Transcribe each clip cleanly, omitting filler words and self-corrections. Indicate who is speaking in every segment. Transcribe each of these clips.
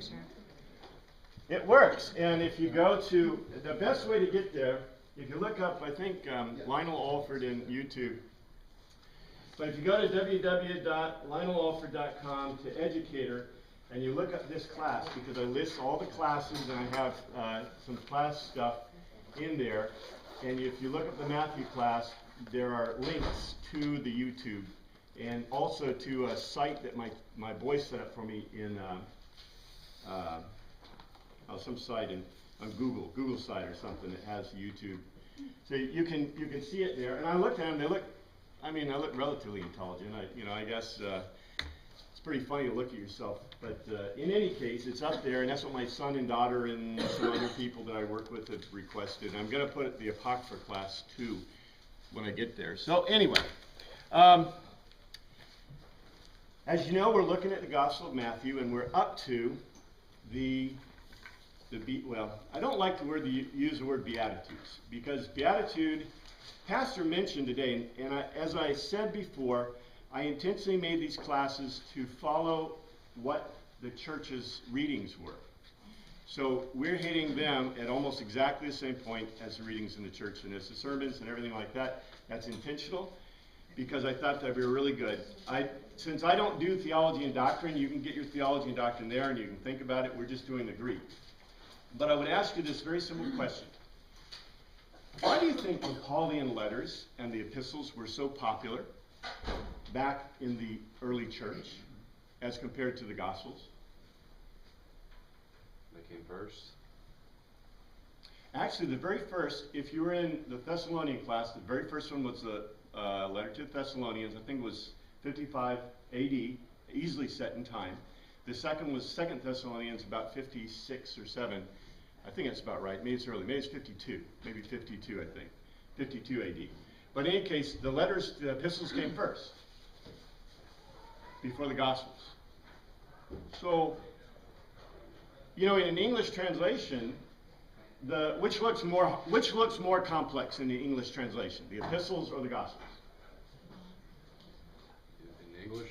Speaker 1: picture.
Speaker 2: It works, and if you go to, the best way to get there, if you look up, I think, Lionel Alford in YouTube, but if you go to www.lionelalford.com to Educator, and you look up this class, because I list all the classes, and I have some class stuff in there, and if you look up the Matthew class, there are links to the YouTube, and also to a site that my boy set up for me in some site on Google site or something that has YouTube. So you can see it there. And I looked at them. They look, I look relatively intelligent. I guess it's pretty funny to look at yourself. But in any case, it's up there, and that's what my son and daughter and some other people that I work with have requested. I'm going to put the Apocrypha class too when I get there. So anyway, as you know, we're looking at the Gospel of Matthew, and we're up to I don't like use the word Beatitudes, because Beatitude, Pastor mentioned today, and as I said before, I intentionally made these classes to follow what the church's readings were. So we're hitting them at almost exactly the same point as the readings in the church, and as the sermons and everything like that. That's intentional, because I thought that'd be really good. Since I don't do theology and doctrine, you can get your theology and doctrine there, and you can think about it. We're just doing the Greek. But I would ask you this very simple question. Why do you think the Pauline letters and the epistles were so popular back in the early church as compared to the Gospels?
Speaker 3: They came first.
Speaker 2: Actually, the very first, if you were in the Thessalonian class, the very first one was the letter to the Thessalonians. I think it was 55 AD, easily set in time. The second was 2 Thessalonians, about 56 or 7. I think that's about right. Maybe it's early. Maybe it's 52. Maybe 52, I think. 52 AD. But in any case, the epistles came first, before the Gospels. So, in an English translation, which looks more complex in the English translation, the epistles or the Gospels?
Speaker 3: In English,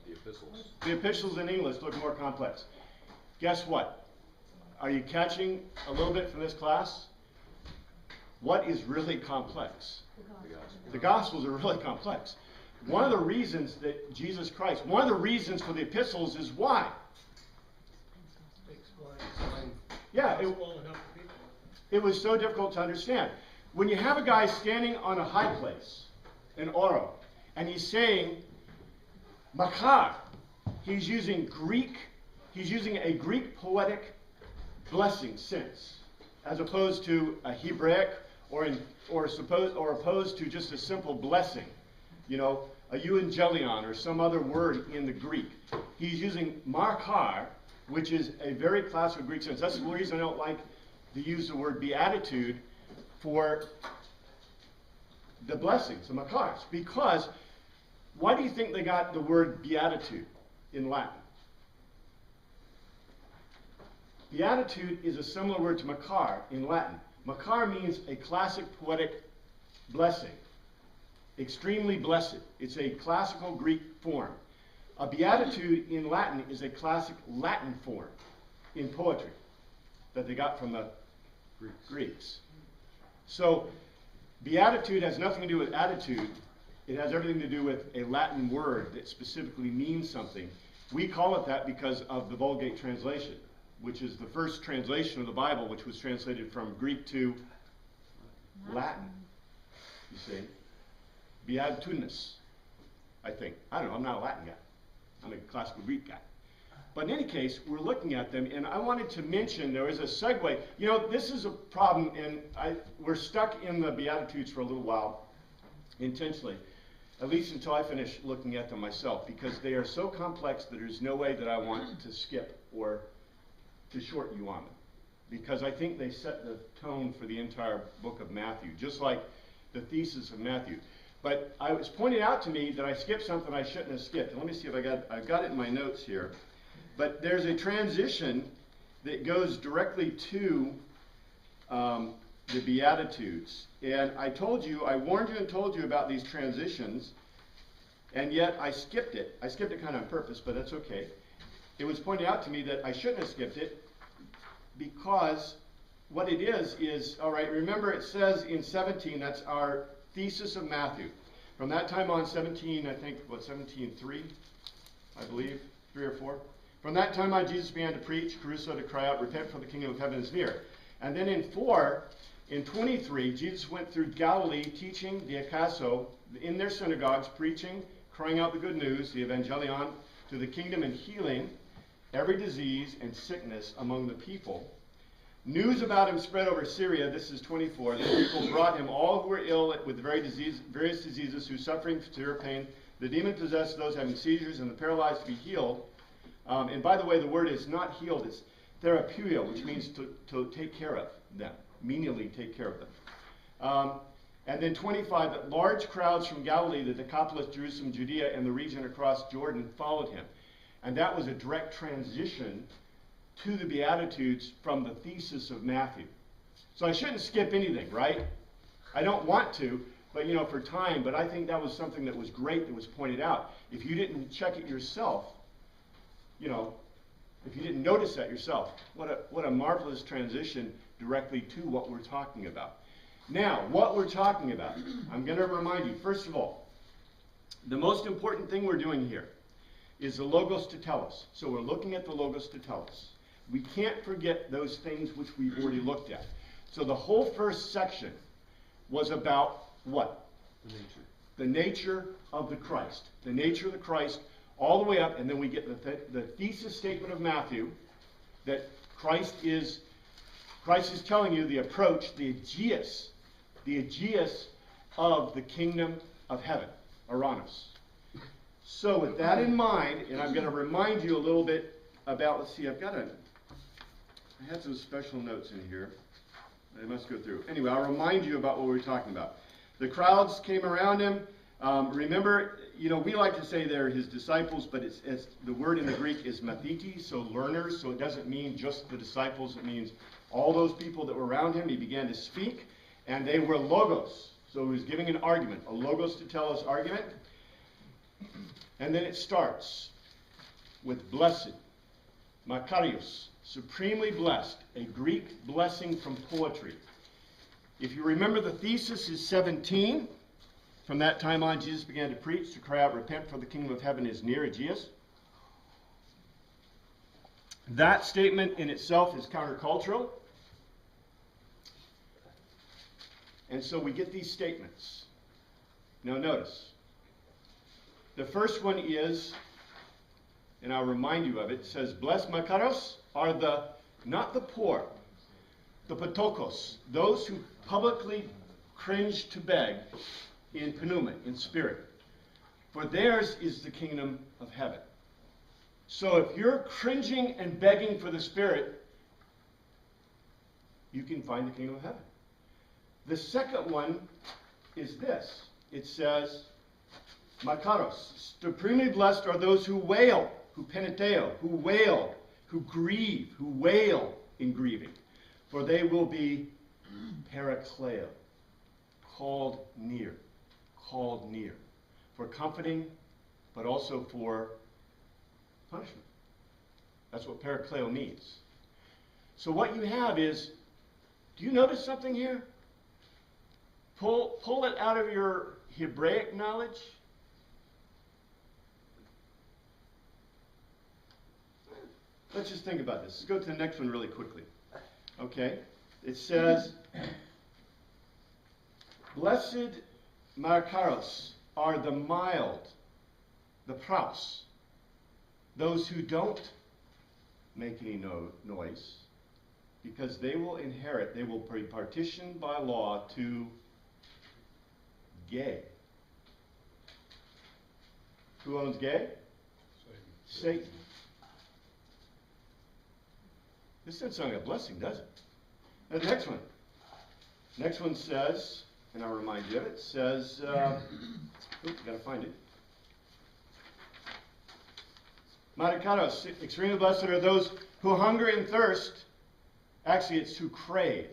Speaker 3: the epistles.
Speaker 2: The epistles in English look more complex. Guess what? Are you catching a little bit from this class? What is really complex? The Gospels are really complex. One of the reasons that Jesus Christ, one of the reasons for the epistles is why? Yeah, it was so difficult to understand. When you have a guy standing on a high place, an oro, and he's saying, Makar, he's using a Greek poetic blessing sense, as opposed to a Hebraic or opposed to just a simple blessing, a euangelion or some other word in the Greek. He's using makar, which is a very classical Greek sense. That's the reason I don't like to use the word beatitude for the blessings, the makars. Because why do you think they got the word beatitude in Latin? Beatitude is a similar word to makar in Latin. Makar means a classic poetic blessing. Extremely blessed. It's a classical Greek form. A beatitude in Latin is a classic Latin form in poetry that they got from the Greeks. So, beatitude has nothing to do with attitude. It has everything to do with a Latin word that specifically means something. We call it that because of the Vulgate translation, which is the first translation of the Bible, which was translated from Greek to Latin. You see? Beatitudinous, I think. I don't know, I'm not a Latin guy. I'm a classical Greek guy. But in any case, we're looking at them, and I wanted to mention, there is a segue. This is a problem, and we're stuck in the Beatitudes for a little while, intentionally, at least until I finish looking at them myself, because they are so complex that there's no way that I want to skip or to shorten you on them, because I think they set the tone for the entire book of Matthew, just like the thesis of Matthew. But it was pointed out to me that I skipped something I shouldn't have skipped. And let me see if I've got it in my notes here. But there's a transition that goes directly to the Beatitudes. And I warned you and told you about these transitions, and yet I skipped it. I skipped it kind of on purpose, but that's okay. it was pointed out to me that I shouldn't have skipped it because what it is, all right, remember it says in 17, that's our thesis of Matthew. From that time on, 17, I think, 17:3, I believe, 3 or 4. From that time on, Jesus began to preach, caruso, to cry out, repent, for the kingdom of heaven is near. And then in 4, in 23, Jesus went through Galilee teaching, the Akaso, in their synagogues, preaching, crying out the good news, the evangelion, to the kingdom, and healing every disease and sickness among the people. News about him spread over Syria. This is 24. The people brought him all who were ill with various diseases, who suffering severe pain, the demon-possessed, those having seizures, and the paralyzed to be healed. And by the way, the word is not healed, it's therapeuo, which means to take care of them, menially take care of them. And then 25, that large crowds from Galilee, the Decapolis, Jerusalem, Judea, and the region across Jordan followed him. And that was a direct transition to the Beatitudes from the thesis of Matthew. So I shouldn't skip anything, right? I don't want to, but for time, but I think that was something that was great that was pointed out. If you didn't check it yourself, if you didn't notice that yourself, what a marvelous transition directly to what we're talking about. Now, what we're talking about, I'm going to remind you, first of all, the most important thing we're doing here is the Logos to tell us. So we're looking at the Logos to tell us. We can't forget those things which we've already looked at. So the whole first section was about what?
Speaker 3: The nature.
Speaker 2: The nature of the Christ. The nature of the Christ all the way up, and then we get the thesis statement of Matthew that Christ is telling you the approach, the aegeus of the kingdom of heaven, Oranos. So with that in mind, and I'm going to remind you a little bit about, let's see, I had some special notes in here. I must go through. Anyway, I'll remind you about what we were talking about. The crowds came around him. Remember, we like to say they're his disciples, but it's the word in the Greek is matheti, so learners. So it doesn't mean just the disciples. It means all those people that were around him. He began to speak, and they were logos. So he was giving an argument, a logos to tell us argument. And then it starts with blessed, makarios, supremely blessed, a Greek blessing from poetry. If you remember, the thesis is 17. From that time on, Jesus began to preach, to cry out, repent, for the kingdom of heaven is near, aegeus. That statement in itself is countercultural. And so we get these statements. Now notice, the first one is, and I'll remind you of it, says, blessed makaros are not the poor, the patokos, those who publicly cringe to beg in pneuma, in spirit. For theirs is the kingdom of heaven. So if you're cringing and begging for the Spirit, you can find the kingdom of heaven. The second one is this. It says, makaros, supremely blessed are those who wail, who peniteo, who wail, who grieve, who wail in grieving. For they will be parakleo, called near, for comforting, but also for punishment. That's what parakleo means. So what you have is, do you notice something here? Pull it out of your Hebraic knowledge. Let's just think about this. Let's go to the next one really quickly. Okay? It says, blessed markaros are the mild, the praus, those who don't make any noise, because they will inherit, they will be partitioned by law to gay. Who owns gay? Satan. This doesn't sound like a blessing, does it? Now, the next one. Next one says, and I'll remind you of it, says, oops, gotta find it. Marikaros, extremely blessed are those who hunger and thirst. Actually, it's who crave,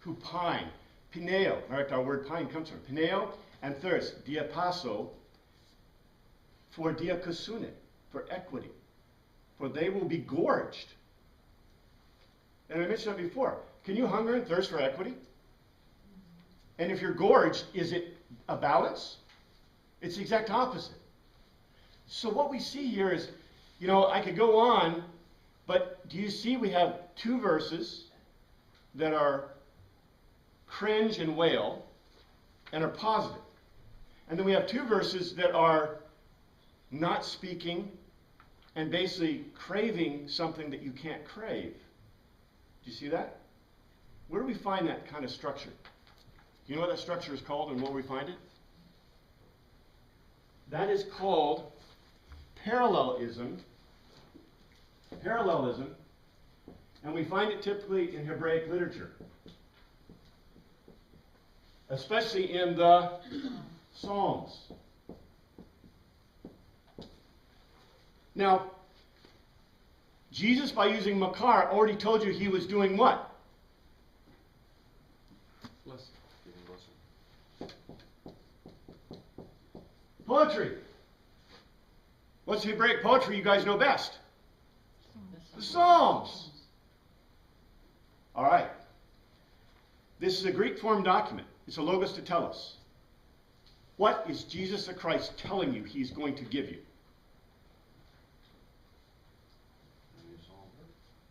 Speaker 2: who pine. Pineo, right, our word pine comes from pineo, and thirst. Diapaso, for diakosune, for equity. for they will be gorged. And I mentioned that before. Can you hunger and thirst for equity? And if you're gorged, is it a balance? It's the exact opposite. So what we see here is, I could go on, but do you see we have two verses that are cringe and wail and are positive. And then we have two verses that are not speaking and basically craving something that you can't crave. Do you see that? Where do we find that kind of structure? You know what that structure is called and where we find it? That is called parallelism. Parallelism. And we find it typically in Hebraic literature. Especially in the Psalms. Now, Jesus, by using makar, already told you he was doing what?
Speaker 3: Blessing. Giving blessing.
Speaker 2: Poetry. What's Hebraic poetry you guys know best? The Psalms. All right. This is a Greek form document. It's a logos to tell us. What is Jesus the Christ telling you he's going to give you?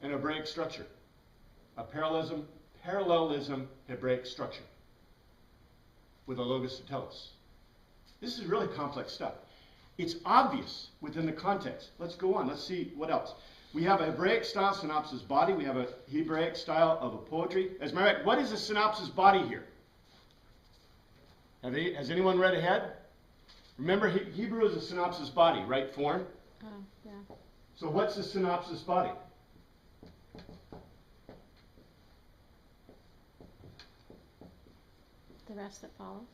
Speaker 2: An Hebraic structure. A parallelism Hebraic structure. With a logos to tell us. This is really complex stuff. It's obvious within the context. Let's go on. Let's see what else. We have a Hebraic style synopsis body. We have a Hebraic style of a poetry. As a matter of fact, what is a synopsis body here? Has anyone read ahead? Remember, Hebrew is a synopsis body, right form?
Speaker 1: Yeah.
Speaker 2: So what's the synopsis body?
Speaker 1: The rest that follows.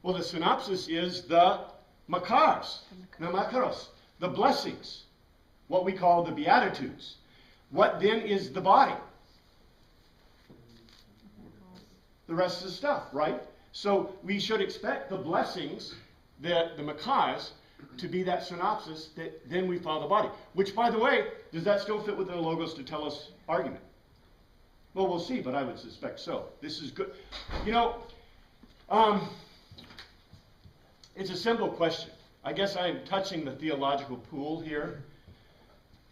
Speaker 2: Well, the synopsis is the makars, the makaros, the blessings, what we call the beatitudes. What then is the body? The rest of the stuff, right? So we should expect the blessings, the makars, to be that synopsis that then we follow the body. Which, by the way, does that still fit within the logos to tell us argument? Well, we'll see, but I would suspect so. This is good. It's a simple question. I guess I am touching the theological pool here.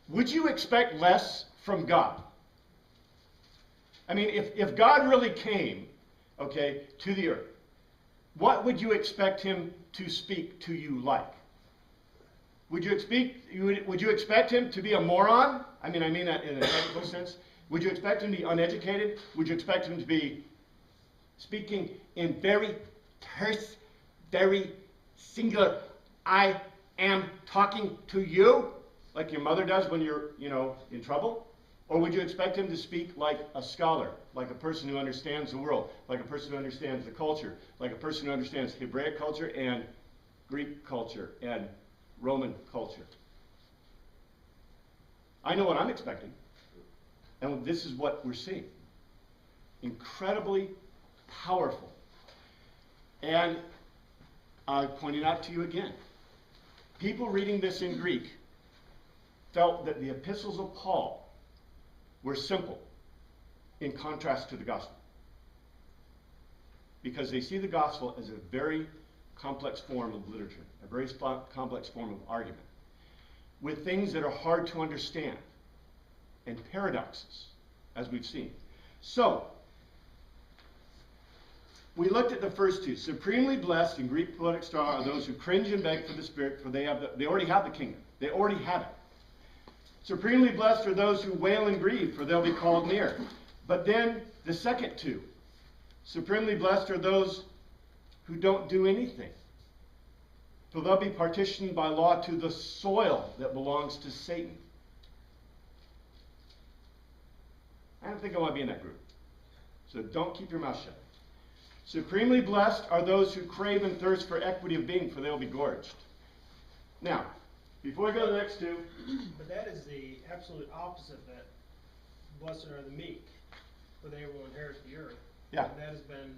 Speaker 2: Would you expect less from God? I mean, if God really came, to the earth, what would you expect him to speak to you like? Would you expect him to be a moron? I mean that in a technical sense. Would you expect him to be uneducated? Would you expect him to be speaking in very terse, very singular, I am talking to you, like your mother does when you're, in trouble? Or would you expect him to speak like a scholar, like a person who understands the world, like a person who understands the culture, like a person who understands Hebraic culture and Greek culture and Roman culture? I know what I'm expecting. And this is what we're seeing. Incredibly powerful. And I pointed out to you again. People reading this in Greek felt that the epistles of Paul were simple in contrast to the gospel. Because they see the gospel as a very complex form of literature, a very complex form of argument, with things that are hard to understand and paradoxes, as we've seen. So, we looked at the first two. Supremely blessed in Greek poetic style are those who cringe and beg for the Spirit, for they already have the kingdom. They already have it. Supremely blessed are those who wail and grieve, for they'll be called near. But then the second two. Supremely blessed are those who don't do anything, for they'll be partitioned by law to the soil that belongs to Satan. I don't think I want to be in that group. So don't keep your mouth shut. Supremely blessed are those who crave and thirst for equity of being, for they will be gorged. Now, before we go to the next two.
Speaker 4: But that is the absolute opposite that blessed are the meek, for they will inherit the earth.
Speaker 2: Yeah.
Speaker 4: And that has been